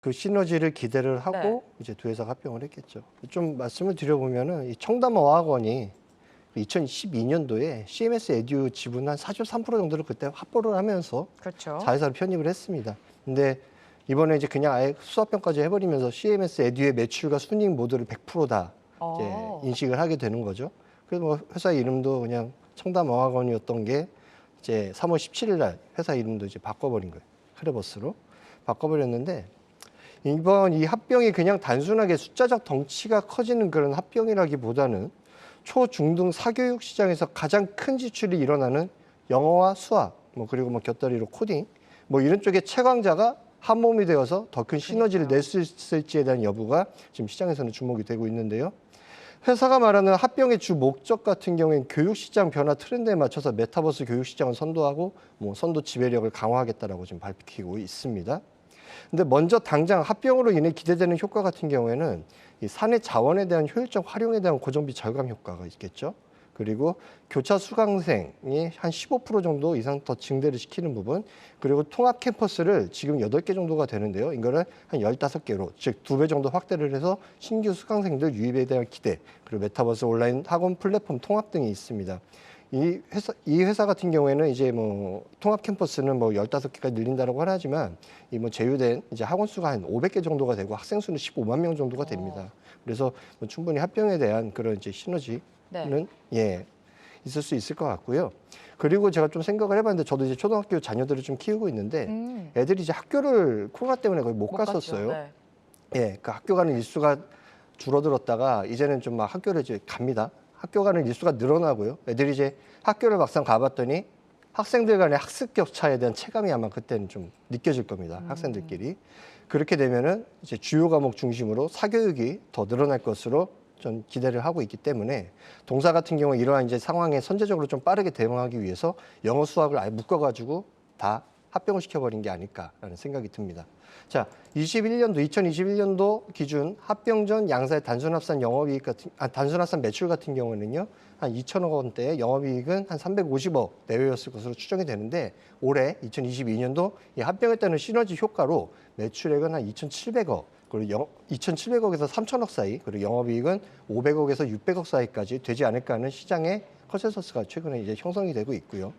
그 시너지를 기대를 하고 네. 이제 두 회사가 합병을 했겠죠. 좀 말씀을 드려보면은 이 청담어학원이 2012년도에 CMS 에듀 지분 한 43% 정도를 그때 확보를 하면서 그렇죠. 자회사로 편입을 했습니다. 근데 이번에 이제 그냥 아예 수합병까지 해버리면서 CMS 에듀의 매출과 순이익 모두를 100%다 이제 어. 인식을 하게 되는 거죠. 그래서 뭐 회사 이름도 그냥 청담어학원이었던 게 이제 3월 17일 날 회사 이름도 이제 바꿔버린 거예요. 크레버스로 바꿔버렸는데 이번 이 합병이 그냥 단순하게 숫자적 덩치가 커지는 그런 합병이라기보다는 초, 중 등 사교육 시장에서 가장 큰 지출이 일어나는 영어와 수학, 뭐 그리고 뭐 곁다리로 코딩, 뭐 이런 쪽의 채광자가 한 몸이 되어서 더 큰 시너지를 그러니까요. 낼 수 있을지에 대한 여부가 지금 시장에서는 주목이 되고 있는데요. 회사가 말하는 합병의 주 목적 같은 경우엔 교육 시장 변화 트렌드에 맞춰서 메타버스 교육 시장을 선도하고 뭐 선도 지배력을 강화하겠다라고 지금 밝히고 있습니다. 근데 먼저 당장 합병으로 인해 기대되는 효과 같은 경우에는 이 사내 자원에 대한 효율적 활용에 대한 고정비 절감 효과가 있겠죠. 그리고 교차 수강생이 한 15% 정도 이상 더 증대를 시키는 부분, 그리고 통합 캠퍼스를 지금 8개 정도가 되는데요. 이거를 한 15개로, 즉 2배 정도 확대를 해서 신규 수강생들 유입에 대한 기대, 그리고 메타버스 온라인 학원 플랫폼 통합 등이 있습니다. 이 회사 같은 경우에는 이제 뭐 통합 캠퍼스는 뭐 15개까지 늘린다라고 하지만 이 뭐 제휴된 이제 학원 수가 한 500개 정도가 되고 학생 수는 15만 명 정도가 됩니다. 그래서 뭐 충분히 합병에 대한 그런 이제 시너지는 네. 있을 수 있을 것 같고요. 그리고 제가 좀 생각을 해봤는데 저도 이제 초등학교 자녀들을 좀 키우고 있는데 애들이 이제 학교를 코로나 때문에 거의 못 못 갔죠. 갔었어요. 네. 그 학교 가는 일수가 줄어들었다가 이제는 좀 막 학교를 이제 갑니다. 학교 가는 일수가 늘어나고요. 애들이 이제 학교를 막상 가봤더니 학생들 간의 학습 격차에 대한 체감이 아마 그때는 좀 느껴질 겁니다. 학생들끼리. 그렇게 되면은 이제 주요 과목 중심으로 사교육이 더 늘어날 것으로 좀 기대를 하고 있기 때문에 동사 같은 경우 이러한 이제 상황에 선제적으로 좀 빠르게 대응하기 위해서 영어 수학을 아예 묶어가지고 다 합병을 시켜버린 게 아닐까라는 생각이 듭니다. 자, 2021년도 기준 합병 전 양사의 단순합산 매출 같은 경우는요, 한 2천억 원대의 영업이익은 한 350억 내외였을 것으로 추정이 되는데 올해 2022년도 이 합병에 따른 시너지 효과로 매출액은 한 2,700억, 그리고 2,700억에서 3천억 사이, 그리고 영업이익은 500억에서 600억 사이까지 되지 않을까 하는 시장의 컨센서스가 최근에 이제 형성이 되고 있고요.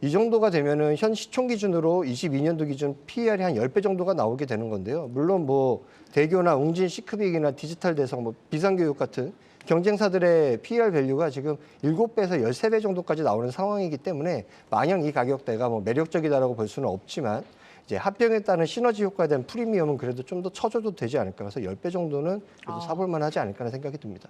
이 정도가 되면은 현 시총 기준으로 22년도 기준 PER이 한 10배 정도가 나오게 되는 건데요. 물론 뭐 대교나 웅진 시크빅이나 디지털 대성, 뭐 비상교육 같은 경쟁사들의 PER 밸류가 지금 7배에서 13배 정도까지 나오는 상황이기 때문에 마냥 이 가격대가 뭐 매력적이다라고 볼 수는 없지만 이제 합병에 따른 시너지 효과에 대한 프리미엄은 그래도 좀 더 쳐줘도 되지 않을까. 그래서 10배 정도는 그래도 아. 사볼 만하지 않을까 하는 생각이 듭니다.